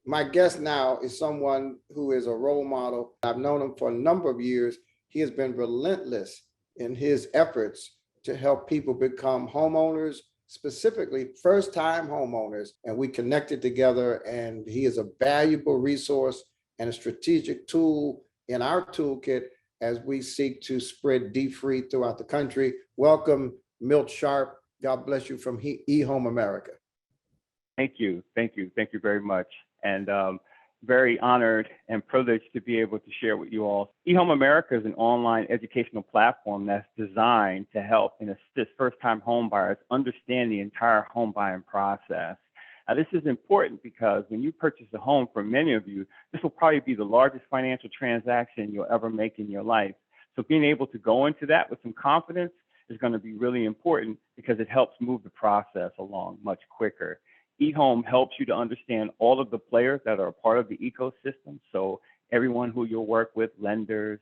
My guest now is someone who is a role model. I've known him for a number of years. He has been relentless in his efforts to help people become homeowners, specifically first-time homeowners. And we connected together, and he is a valuable resource and a strategic tool in our toolkit as we seek to spread dfree throughout the country. Welcome, Milt Sharp. God bless you from eHome America. Thank you. Thank you. Thank you very much. And very honored and privileged to be able to share with you all. eHome America is an online educational platform that's designed to help and assist first-time home buyers understand the entire home buying process. Now, this is important because when you purchase a home, for many of you, this will probably be the largest financial transaction you'll ever make in your life. So being able to go into that with some confidence is going to be really important because it helps move the process along much quicker. eHome helps you to understand all of the players that are a part of the ecosystem. So everyone who you'll work with, lenders,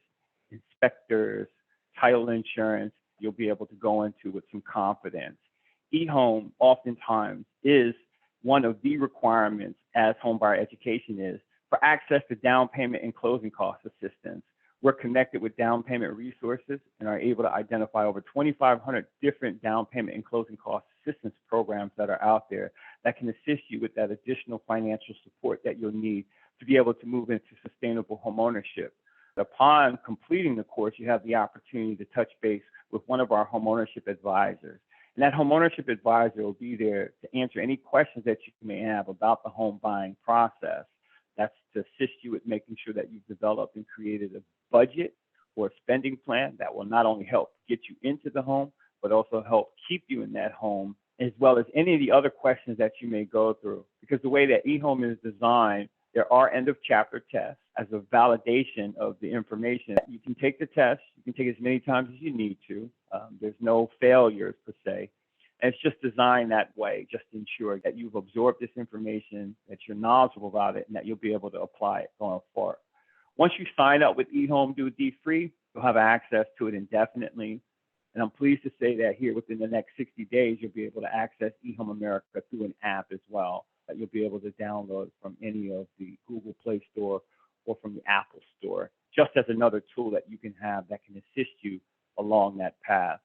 inspectors, title insurance, you'll be able to go into with some confidence. eHome oftentimes is one of the requirements, as homebuyer education is, for access to down payment and closing cost assistance. We're connected with down payment resources and are able to identify over 2,500 different down payment and closing cost assistance programs that are out there that can assist you with that additional financial support that you'll need to be able to move into sustainable homeownership. Upon completing the course, you have the opportunity to touch base with one of our homeownership advisors. And that homeownership advisor will be there to answer any questions that you may have about the home buying process. That's to assist you with making sure that you've developed and created a budget or a spending plan that will not only help get you into the home, but also help keep you in that home, as well as any of the other questions that you may go through. Because the way that eHome is designed, there are end of chapter tests as a validation of the information. You can take the test, you can take it as many times as you need to. There's no failures per se. And it's just designed that way, just to ensure that you've absorbed this information, that you're knowledgeable about it, and that you'll be able to apply it going forward. Once you sign up with eHome Do dfree, you'll have access to it indefinitely. And I'm pleased to say that here within the next 60 days, you'll be able to access eHome America through an app as well that you'll be able to download from any of the Google Play Store or from the Apple Store, just as another tool that you can have that can assist you along that path.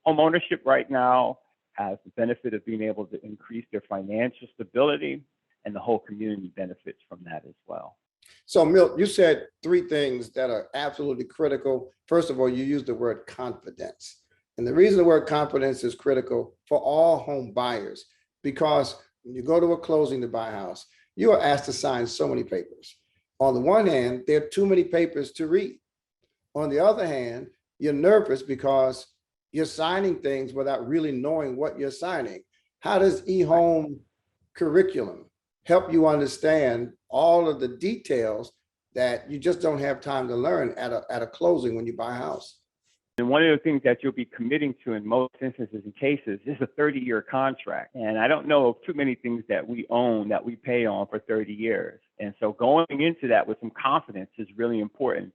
Home ownership right now has the benefit of being able to increase their financial stability, and the whole community benefits from that as well. So Milt, you said three things that are absolutely critical. First of all, you used the word confidence. And the reason the word confidence is critical for all home buyers, because when you go to a closing to buy a house, you are asked to sign so many papers. On the one hand, there are too many papers to read. On the other hand, you're nervous because you're signing things without really knowing what you're signing. How does eHome curriculum help you understand all of the details that you just don't have time to learn at a closing when you buy a house? And one of the things that you'll be committing to in most instances and cases is a 30-year contract. And I don't know of too many things that we own that we pay on for 30 years. And so going into that with some confidence is really important.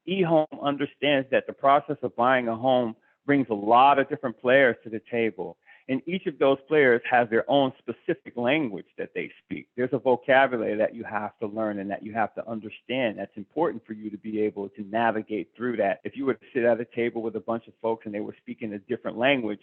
eHome understands that the process of buying a home brings a lot of different players to the table. And each of those players has their own specific language that they speak. There's a vocabulary that you have to learn and that you have to understand. That's important for you to be able to navigate through that. If you were to sit at a table with a bunch of folks and they were speaking a different language,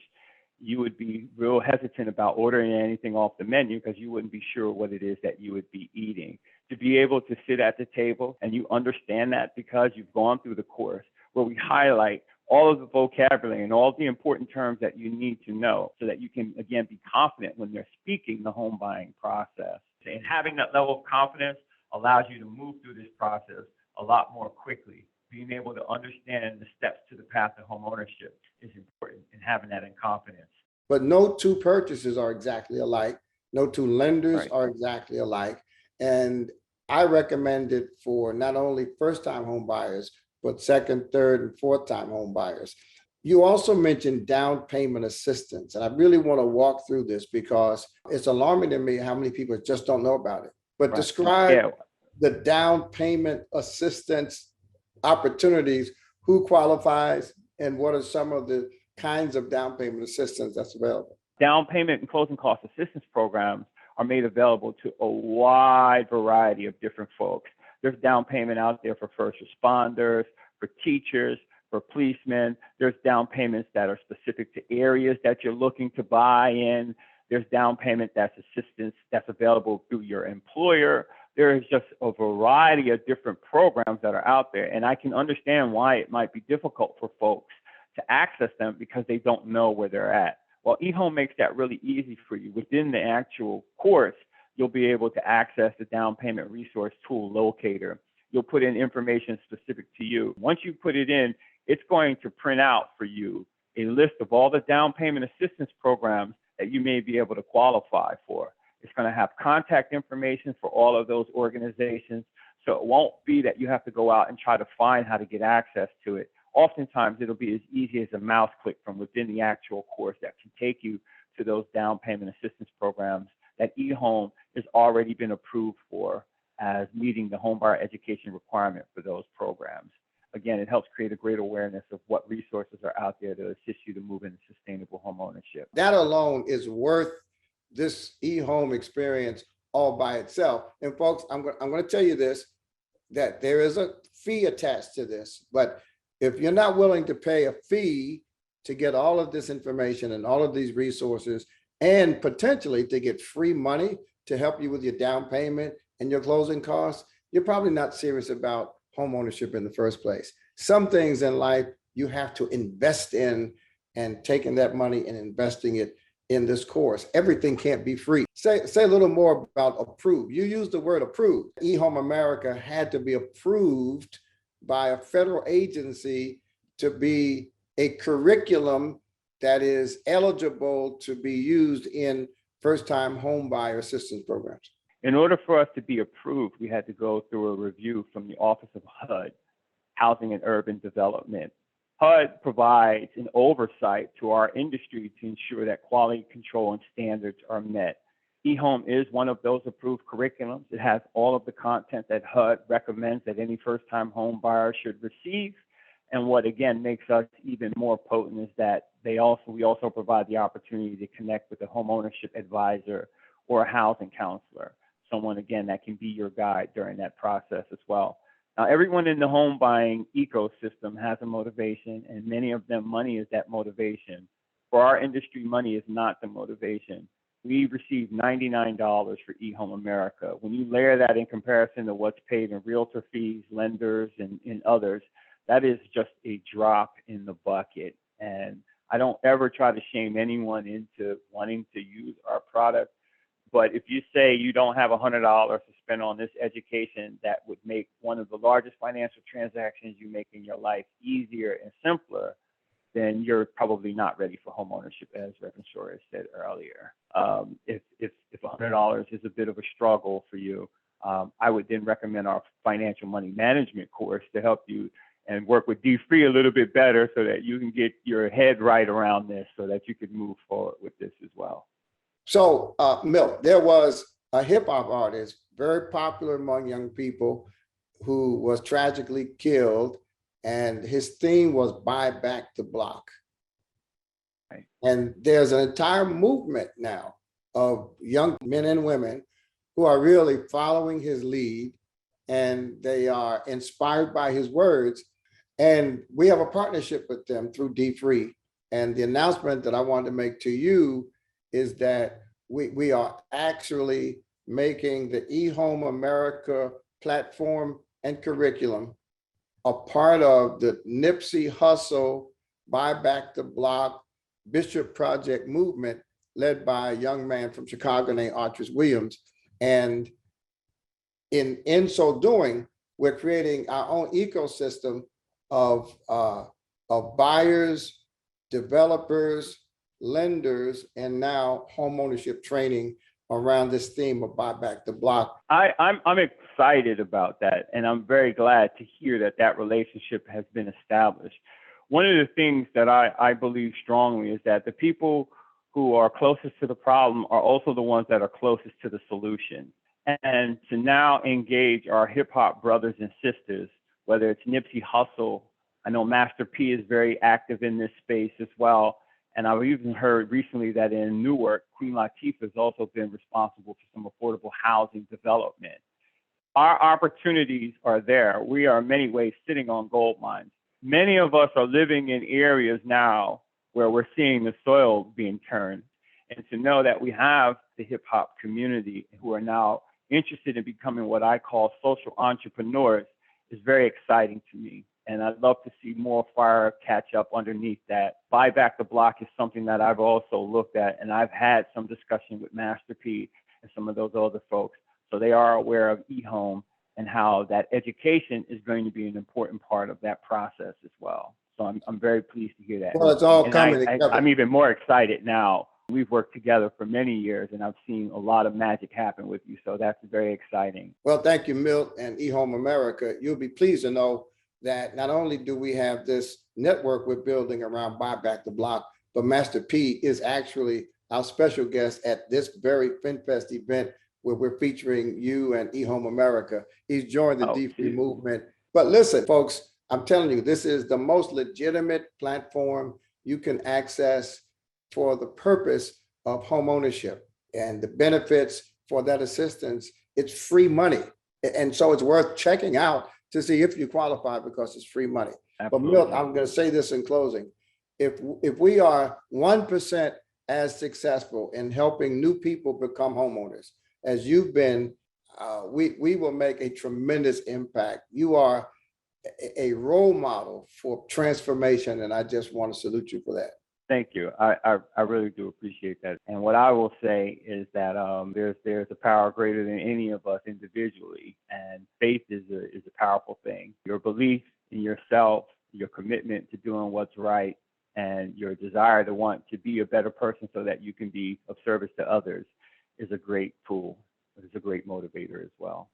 you would be real hesitant about ordering anything off the menu because you wouldn't be sure what it is that you would be eating. To be able to sit at the table and you understand that because you've gone through the course where we highlight all of the vocabulary and all the important terms that you need to know so that you can, again, be confident when they're speaking the home buying process. And having that level of confidence allows you to move through this process a lot more quickly. Being able to understand the steps to the path of home ownership is important, and having that in confidence. But no two purchases are exactly alike. No two lenders Right. are exactly alike. And I recommend it for not only first-time home buyers, but second, third, and fourth-time home buyers. You also mentioned down payment assistance, and I really want to walk through this because it's alarming to me how many people just don't know about it. But Right. describe the down payment assistance opportunities, who qualifies, and what are some of the kinds of down payment assistance that's available? Down payment and closing cost assistance programs are made available to a wide variety of different folks. There's down payment out there for first responders, for teachers, for policemen. There's down payments that are specific to areas that you're looking to buy in. There's down payment that's assistance that's available through your employer. There is just a variety of different programs that are out there. And I can understand why it might be difficult for folks to access them because they don't know where they're at. Well, eHome makes that really easy for you. Within the actual course, you'll be able to access the down payment resource tool locator. You'll put in information specific to you. Once you put it in, it's going to print out for you a list of all the down payment assistance programs that you may be able to qualify for. It's going to have contact information for all of those organizations. So it won't be that you have to go out and try to find how to get access to it. Oftentimes, it'll be as easy as a mouse click from within the actual course that can take you to those down payment assistance programs that eHome has already been approved for as meeting the homebuyer education requirement for those programs. Again, it helps create a great awareness of what resources are out there to assist you to move into sustainable home ownership. That alone is worth this eHome experience all by itself. And folks, I'm going to tell you this, that there is a fee attached to this, but if you're not willing to pay a fee to get all of this information and all of these resources and potentially to get free money to help you with your down payment and your closing costs, you're probably not serious about home ownership in the first place. Some things in life you have to invest in, and taking that money and investing it in this course. Everything can't be free. Say a little more about approved. You used the word approved. eHome America had to be approved by a federal agency to be a curriculum that is eligible to be used in first-time home buyer assistance programs. In order for us to be approved, we had to go through a review from the Office of HUD, Housing and Urban Development. HUD provides an oversight to our industry to ensure that quality control and standards are met. eHome is one of those approved curriculums. It has all of the content that HUD recommends that any first-time home buyer should receive. And what again makes us even more potent is that we also provide the opportunity to connect with a home ownership advisor or a housing counselor, someone again that can be your guide during that process as well. Now, everyone in the home buying ecosystem has a motivation, and many of them, money is that motivation. For our industry, money is not the motivation. We receive $99 for eHome America. When you layer that in comparison to what's paid in realtor fees, lenders, and others, that is just a drop in the bucket. And I don't ever try to shame anyone into wanting to use our product. But if you say you don't have $100 to spend on this education that would make one of the largest financial transactions you make in your life easier and simpler, then you're probably not ready for home ownership, as Reverend Shore said earlier. If $100 is a bit of a struggle for you, I would then recommend our financial money management course to help you and work with dfree a little bit better so that you can get your head right around this so that you can move forward with this as well. So, Milt, there was a hip hop artist, very popular among young people, who was tragically killed, and his theme was "Buy Back the Block." Right. And there's an entire movement now of young men and women who are really following his lead, and they are inspired by his words. And we have a partnership with them through dfree. And the announcement that I wanted to make to you is that we are actually making the eHome America platform and curriculum a part of the Nipsey Hussle Buy Back the Block Bishop Project movement, led by a young man from Chicago named Artris Williams. And in so doing, we're creating our own ecosystem of buyers, developers, lenders, and now home ownership training around this theme of Buy Back the Block. I'm excited about that, and I'm very glad to hear that that relationship has been established. One of the things that I believe strongly is that the people who are closest to the problem are also the ones that are closest to the solution. And to now engage our hip hop brothers and sisters, whether it's Nipsey Hussle, I know Master P is very active in this space as well, And I've even heard recently that in Newark, Queen Latifah has also been responsible for some affordable housing development. Our opportunities are there. We are in many ways sitting on gold mines. Many of us are living in areas now where we're seeing the soil being turned. And to know that we have the hip hop community who are now interested in becoming what I call social entrepreneurs is very exciting to me. And I'd love to see more fire catch up underneath that. Buy Back the Block is something that I've also looked at, and I've had some discussion with Master P and some of those other folks. So they are aware of eHome and how that education is going to be an important part of that process as well. So I'm very pleased to hear that. Well, it's all And coming together. I'm even more excited now. We've worked together for many years, and I've seen a lot of magic happen with you. So that's very exciting. Well, thank you, Milt and eHome America. You'll be pleased to know that not only do we have this network we're building around Buy Back the Block, but Master P is actually our special guest at this very FinFest event where we're featuring you and eHome America. He's joined the dfree movement. But listen, folks, I'm telling you, this is the most legitimate platform you can access for the purpose of home ownership and the benefits for that assistance. It's free money. And so it's worth checking out to see if you qualify because it's free money. Absolutely. But Milt, I'm going to say this in closing. If we are 1% as successful in helping new people become homeowners as you've been, we will make a tremendous impact. You are a role model for transformation, and I just want to salute you for that. Thank you. I really do appreciate that. And what I will say is that there's a power greater than any of us individually, and faith is a powerful thing. Your belief in yourself, your commitment to doing what's right, and your desire to want to be a better person so that you can be of service to others is a great tool. It's a great motivator as well.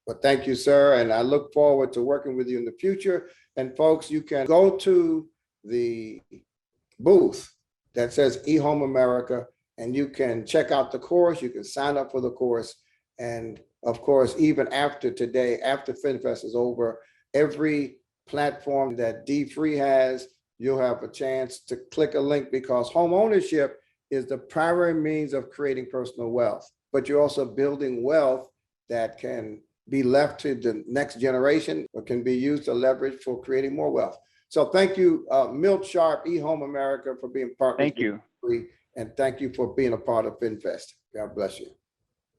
Well, thank you, sir. And I look forward to working with you in the future. And folks, you can go to the booth that says eHome America, and you can check out the course. You can sign up for the course. And of course, even after today, after FinFest is over, every platform that dfree has, you'll have a chance to click a link because home ownership is the primary means of creating personal wealth, but you're also building wealth that can be left to the next generation or can be used to leverage for creating more wealth. So thank you, Milt Sharp, eHome America, for being part of Thank you. And thank you for being a part of FinFest. God bless you.